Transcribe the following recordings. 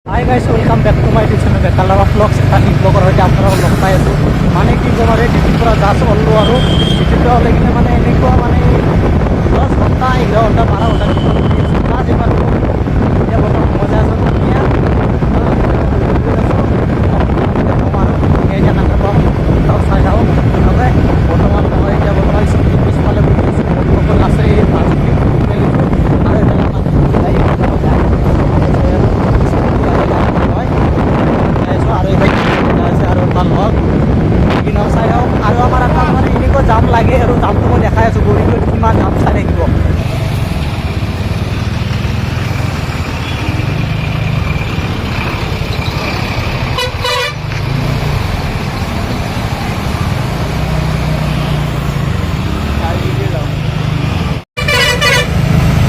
high guys welcome back to my YouTube channel বেতালাবা vlogs এটা ব্লগৰ সৈতে আপোনালোকক লগ পাই আছোঁ মানে কি ক'ম আৰু ডিউটিৰ পৰা জাষ্ট ওলালোঁ আৰু ডিউটিৰ হ'লে কিনে মানে এনেকুৱা মানে 10 ঘণ্টা 11 ঘণ্টা 12 ঘণ্টা ক্লাছ এবাৰ এতিয়া বৰ্তমান মজা আছে ধুনীয়া চাই যাওঁ বৰ্তমান মই এতিয়া বৰ্তমান স্কুটিৰ পিছফালে বহি আছোঁ অকল আছে এই আৰু চাই হওক আৰু আমাৰ এটা মানে এনেকুৱা জাম লাগে আৰু জামটো মই দেখাই আছোঁ গৰিবত কিমান জাম চাই থাকিব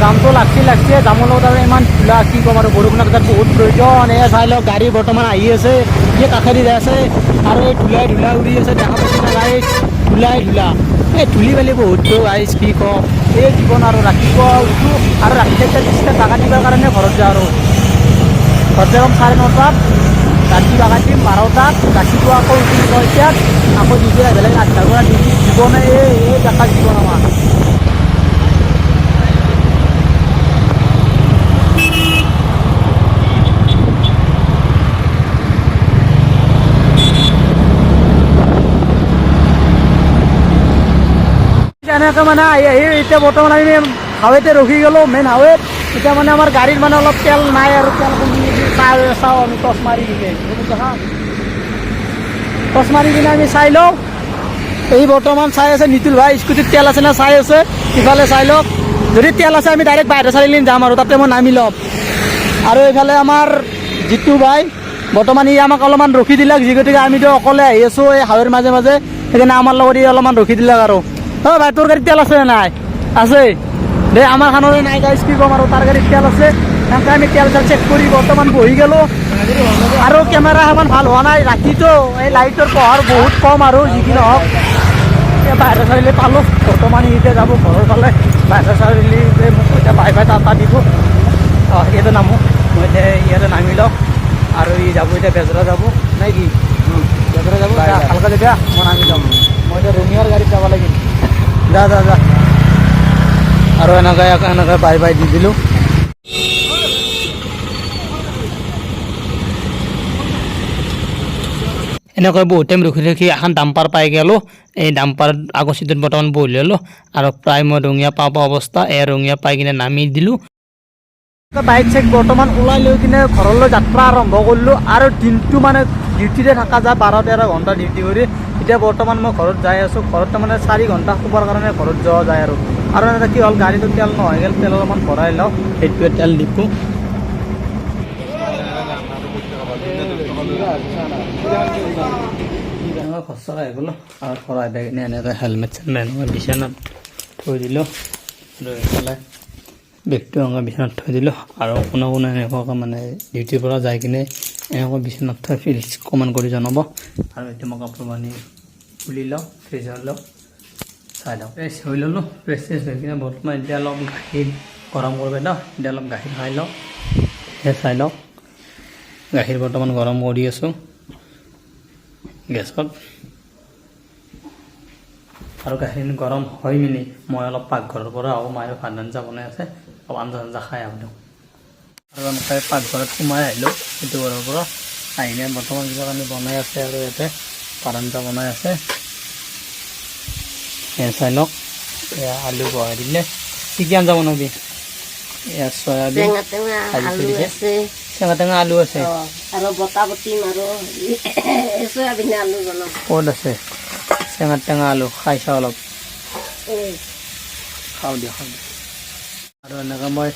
জামটো লাগছে জামৰ লগত আৰু ইমান ধূলা কি ক'ম আৰু বৰষুণৰ তাত বহুত প্ৰয়োজন এয়া চাই লওক গাড়ী বৰ্তমান আহি আছে ইয়ে কাষেদি যাই আছে আৰু এই ধূলা উৰি আছে দেখা পাইছে না গাড়ী ধূলা এই ধূলি বালি বহুত আইচ কি কম এই জীৱন আৰু ৰাতিপুৱা উঠোঁ আৰু ৰাতি একটা ডিষ্টা বাগা দিবৰ কাৰণে ঘৰত যাওঁ আৰু ঘৰত যাম 9:30 ৰাতি বাগা দিম 12টাত ৰাতিপুৱা আকৌ উঠি 6টাত আকৌ ডিউটি বেলেগ 8টাৰ পৰা ডিউটি জীৱনে এই দেখা জীৱন আমাৰ এনেকৈ মানে এতিয়া বৰ্তমান আমি হাৱেতে ৰখি গ'লোঁ মেইন হাৱেত এতিয়া মানে আমাৰ গাড়ীত মানে অলপ তেল নাই আৰু তেল কমি চাওঁ আমি টচ মাৰি কিনে টচ মাৰি কিনে আমি চাই লওঁ এই বৰ্তমান চাই আছে নিতুল ভাই স্কুটিত তেল আছে না চাই আছে ইফালে চাই লওক যদি তেল আছে আমি ডাইৰেক্ট বাহিৰ চাৰিআলি যাম আৰু তাতে মই নামি ল'ম আৰু এইফালে আমাৰ জিতু ভাই বৰ্তমান ই আমাক অলপমান ৰখি দিলাক যি গতিকে আমিতো অকলে আহি আছোঁ এই হাৱেৰ মাজে মাজে সেইকাৰণে আমাৰ লগত ই অলপমান ৰখি দিলাক আৰু অঁ ভাই তোৰ গাড়ীত তেল আছে নাই আছে দে আমাৰ খানৰে নাই গাইছ কি ক'ম আৰু তাৰ গাড়ীত তেল আছে তেনেকৈ আমি তেল চেক কৰি বৰ্তমান বহি গ'লোঁ আৰু কেমেৰা সিমান ভাল হোৱা নাই ৰাতিটো এই লাইটৰ পোহৰ বহুত কম আৰু যি কি নহওক এতিয়া বাহিৰৰ চাৰিআলি পালোঁ বৰ্তমান এতিয়া যাব ঘৰৰ ফালে বাহিৰৰ চাৰিআলি মোক এতিয়া বাই টাটা দিব অঁ ইয়াতে নামো মই এতিয়া ইয়াতে নামি লওঁ আৰু ই যাব এতিয়া বেজৰা যাব নাই কি বেজৰা যাব ভালকৈ যেতিয়া মই নামি যাম মই এতিয়া ৰঙিয়াৰ গাড়ীত যাব লাগিল যা আৰু এনেকৈ বাই দি দিলোঁ এনেকৈ বহুত টাইম ৰখি এখন ডাম্পাৰ পাই গ'লোঁ এই ডাম্পাৰ আগৰ চিটত বৰ্তমান বহি ল'লোঁ আৰু প্ৰায় মই ৰঙিয়া পাওঁ অৱস্থা এই ৰঙিয়া পাই কিনে নামি দিলোঁ বাইক চাইক বৰ্তমান ওলাই লৈ কিনে ঘৰলৈ যাত্ৰা আৰম্ভ কৰিলোঁ আৰু দিনটো মানে ডিউটিতে থকা যায় 12-13 ঘণ্টা ডিউটি কৰি এতিয়া বৰ্তমান মই ঘৰত যাই আছোঁ ঘৰত তাৰমানে 4 ঘণ্টা শুবৰ কাৰণে ঘৰত যোৱা যায় আৰু এটা কি হ'ল গাড়ীটো তেল নহয় গ'ল তেল অলপমান ভৰাই লওঁ সেইটোৱে তেল দিছোঁ খৰচা আহি গ'লোঁ আৰু ভৰাই দি কিনে এনেকৈ হেলমেট চেলমেট বিচনাত থৈ দিলোঁ আৰু এইফালে বেগটো এনেকৈ বিচনাত থৈ দিলোঁ আৰু কোনে এনেকুৱাকৈ মানে ডিউটিৰ পৰা যাই কিনে এনেকৈ বিচনাত থৈ ফিল্ড কমেণ্ট কৰি জনাব আৰু এতিয়া মই কাপোৰ কানি খুলি লওঁ ফ্ৰেছ হৈ লওঁ চাই লওঁ ফ্ৰেছ হৈ ল'লোঁ ফ্ৰেছ হৈ কিনে বৰ্তমান এতিয়া অলপ গাখীৰ গৰম কৰিব ন এতিয়া অলপ গাখীৰ খাই লওঁ সেই চাই লওঁ গাখীৰ বৰ্তমান গৰম কৰি আছোঁ গেছত আৰু গাখীৰ গৰম হৈ মেলি মই অলপ পাকঘৰৰ পৰা আহোঁ মায়ে ভাত আঞ্জা বনাই আছে অলপ আঞ্জা খাই আহোঁ আৰু এনেকৈ পাকঘৰত সোমাই আহিলোঁ সেইটো ঘৰৰ পৰা আহি কিনে বৰ্তমান কিবা আমি বনাই আছে আৰু ইয়াতে ভাত আঞ্জা বনাই আছে চাই লওক এয়া আলু বহাই দিলে কি কি আঞ্জা বনাবি এয়া চয়াবিন টেঙা আলু আছে আৰু বটা বটিম আৰু চয়াবিন আলু বনাম ক'ত আছে টেঙা আলু খাইছা অলপ খাওঁ দিয়া আৰু এনেকৈ মই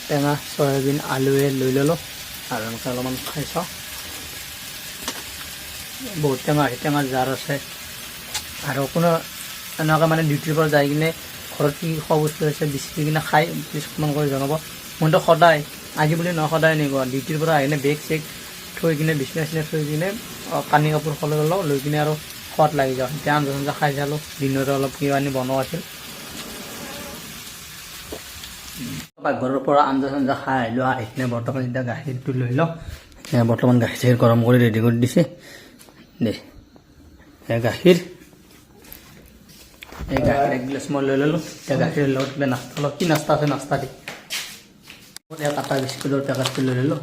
টেঙা চয়াবিন আলুৱে লৈ ল'লোঁ আৰু এনেকৈ অলপমান খাই চাওঁ বহুত টেঙা জাৰ আছে আৰু কোনো এনেকৈ মানে ডিউটিৰ পৰা যাই কিনে ঘৰত কি খোৱা বস্তু আছে বেছি কিনে খাই প্লিজ কমেণ্ট কৰি জনাব মইতো সদায় আজি বুলি নহয় সদায় এনেকুৱা ডিউটিৰ পৰা আহিলে বেগ চেগ থৈ কিনে বিচনা থৈ কিনে পানী কাপোৰ সলাই লওঁ লৈ কিনে আৰু খোৱাত লাগি যাওঁ এতিয়া আঞ্জা খাই চালোঁ দিনতে অলপ কিবা আনি বনোৱা আছিল পাকঘৰৰ পৰা আঞ্জা খাই আহিলোঁ আহি কিনে বৰ্তমান এতিয়া গাখীৰটো লৈ লওঁ বৰ্তমান গাখীৰ গৰম কৰি ৰেডি কৰি দিছে দে গাখীৰ এই গাখীৰ এক গিলাচ মই লৈ ল'লোঁ এতিয়া গাখীৰৰ লগত কিবা নাস্তা অলপ কি নাস্তা আছে নাস্তা দি এতিয়া কাটা বিস্কুটৰ পেকেটটো লৈ ল'লোঁ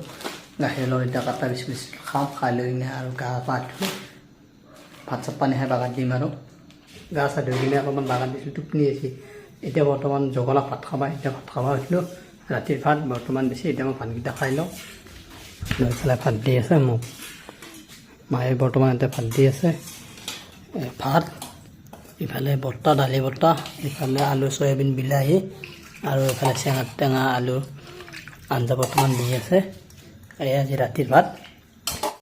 গাখীৰৰ লগত এতিয়া কাটা বিস্কুট খাওঁ খাই লৈ কিনে আৰু গা পা ধুলোঁ ভাত চাত পানী খাই বাগান দিম আৰু গা চা ধুই কিনে অকণমান বাগান দিছিলোঁ টোপনি আছে এতিয়া বৰ্তমান জগলা ভাত খাবা এতিয়া ভাত খাব উঠিলোঁ ৰাতিৰ ভাত বৰ্তমান দিছে এতিয়া মই ভাতকেইটা খাই লওঁ লৈ পেলাই ভাত দি আছে মোক মায়ে বৰ্তমান এতিয়া ভাত দি আছে ভাত ইফালে বৰ্তা দালি বৰ্তা ইফালে আলু চয়াবিন বিলাহী আৰু ইফালে চেঙা টেঙা আলু আঞ্জা বৰ্তমান দি আছে এই আজি ৰাতিৰ ভাত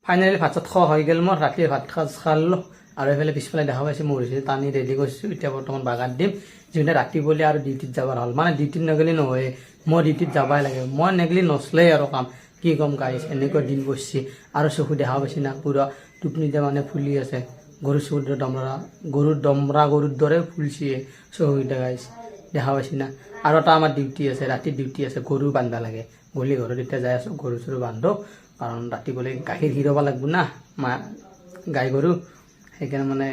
ফাইনেলি ভাত চাত খোৱা হৈ গ'ল মোৰ ৰাতিৰ ভাত সাজ খালোঁ আৰু এইফালে পিছফালে দেখা পাইছোঁ মৰিছোঁ টানি ৰেডি কৰিছোঁ এতিয়া বৰ্তমান বাগান দিম যিহেতু ৰাতি বুলি আৰু ডিউটিত যাবৰ হ'ল মানে ডিউটিত নগ'লে নহয় মই ডিউটিত যাবই লাগে মই নেগলি নচলেই আৰু কাম কি ক'ম গাইছ এনেকুৱা দিন বসছি আৰু চকু দেখা পাইছি না পুৰা টোপনিতে মানে ফুলি আছে গৰু চকুৰ গৰুৰ দৰে ফুলছি চকুকেইটা গাইছ দেখা পাইছি না আৰু এটা আমাৰ ডিউটি আছে ৰাতি ডিউটি আছে গৰু বান্ধা লাগে গলি ঘৰত এতিয়া যাই আছোঁ গৰু চৰু বান্ধো কাৰণ ৰাতি গ'লে গাখীৰ খিৰাব লাগিব না গাই গৰু সেইকাৰণে মানে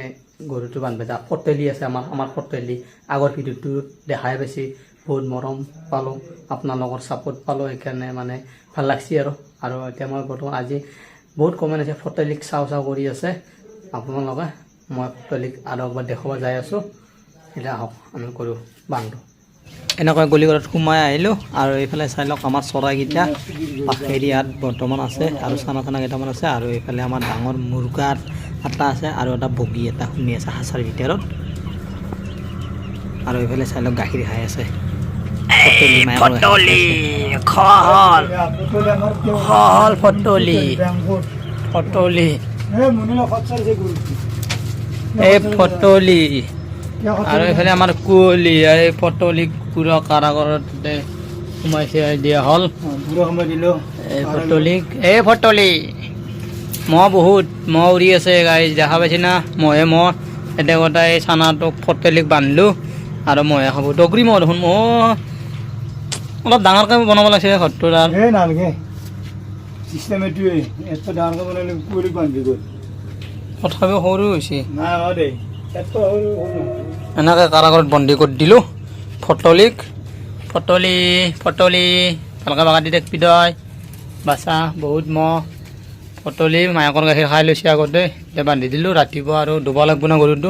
গৰুটো বান্ধবা যা ফটেলি আছে আমাৰ ফটেলি আগৰ ভিডিঅ'টো দেখাই পাইছে বহুত মৰম পালোঁ আপোনালোকৰ ছাপোৰ্ট পালোঁ সেইকাৰণে মানে ভাল লাগছি আৰু এতিয়া মই বৰ্তমান আজি বহুত কমেণ্ট আছে ফটেলিক চাওঁ কৰি আছে আপোনালোকে মই ফটেলিক আৰু একবাৰ দেখুৱাব যাই আছোঁ এতিয়া আহক আমি কৰোঁ বান্ধো এনেকৈ গলিঘৰত সোমাই আহিলোঁ আৰু এইফালে চাই লওক আমাৰ চৰাইকেইটা পাখেৰিয়াত বৰ্তমান আছে আৰু চানা কেইটামান আছে আৰু এইফালে আমাৰ ডাঙৰ মুৰ্গাৰ এটা আছে আৰু এটা বগী এটা শুনি আছে হাঁচৰ ভিতৰত আৰু এইফালে চাই লওক গাখীৰ খাই আছে ফটলি আৰু এইফালে আমাৰ কুঁৱলী এই ফটলি পুৰা কাৰাগাৰতে সোমাইছে দিয়া হ'ল এই ফটলি মহ বহুত মহ উৰি আছে গাই দেখা পাইছি না মহে মহ এতিয়া গোটাই চানাটোক ফটলিক বান্ধিলোঁ আৰু মহে খাব ডগৰি মহ দেখোন মহ অলপ ডাঙৰকৈ বনাব লাগিছে ঘৰটো নালাগে তথাপিও সৰু হৈছে এনেকৈ কাৰাগাৰত বন্দী কৰি দিলোঁ ফটলি ভালকৈ বাগান দি থাকিবি তই বাচা বহুত মহ ফটলি মায়াকৰ গাখীৰ খাই লৈছে আগতে এতিয়া বান্ধি দিলোঁ ৰাতিপুৱা আৰু ধুব লাগিব না গৰুটো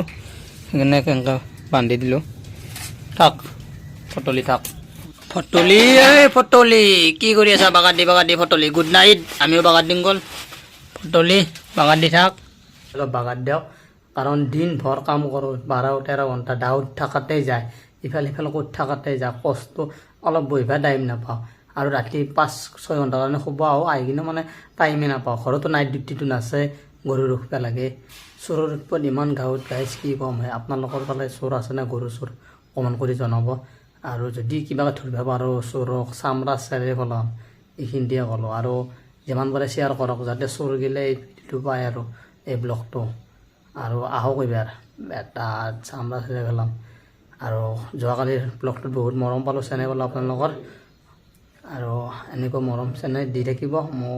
সেইকাৰণে কেনেকৈ বান্ধি দিলোঁ থাক ফটলি কি কৰি আছা বাগান দি ফটলি গুড নাইট আমিও বাগান দিম গ'ল ফটলি বাগান দি থাক অলপ বাগান দিয়ক কাৰণ দিনভৰ কাম কৰোঁ 12-13 ঘণ্টা ডাউত থাকাতেই যায় ইফালে সিফালে ক'ত থাকাতেই যায় কষ্ট অলপ বহিবা টাইম নাপাওঁ আৰু ৰাতি 5-6 ঘণ্টাৰ কাৰণে শুব আহি কিনে মানে টাইমে নাপাওঁ ঘৰতো নাইট ডিউটিটো নাছে গৰু ৰখিব লাগে চোৰৰ ওপৰত ইমান গাঁৱত গাইছ কি কম হয় আপোনালোকৰ ফালে চোৰ আছে নে গৰু চোৰ কমেণ্ট কৰি জনাব আৰু যদি কিবা ধৰিব পাৰোঁ চোৰক চামৰা চেৰে পেলাম এইখিনিতে ক'লোঁ আৰু যিমান পাৰে শ্বেয়াৰ কৰক যাতে চোৰ গেলে এই ভিডিঅ'টো পায় আৰু এই ব্লগটো আৰু আহক এইবাৰ এটা চামৰা চেৰে পেলাম আৰু যোৱাকালিৰ ব্লগটোত বহুত মৰম পালোঁ চেনে পালোঁ আপোনালোকৰ আৰু এনেকুৱা মৰম চেনে দি থাকিব মই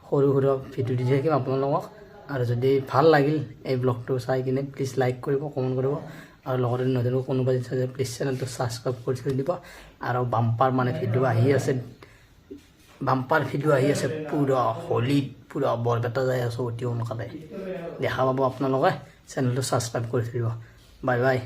সৰু ভিডিঅ' দি থাকিম আপোনালোকক আৰু যদি ভাল লাগিল এই ব্লগটো চাই কিনে প্লিজ লাইক কৰিব কমেণ্ট কৰিব আৰু লগতে নতুন কোনোবা যদি প্লিজ চেনেলটো ছাবস্ক্ৰাইব কৰি থৈ দিব আৰু বাম্পাৰ ভিডিঅ' আহি আছে পুৰা হোলীত পুৰা বৰপেটা যাই আছোঁ অতি সোনকালে দেখা পাব আপোনালোকে চেনেলটো ছাবস্ক্ৰাইব কৰি থৈ দিব বাই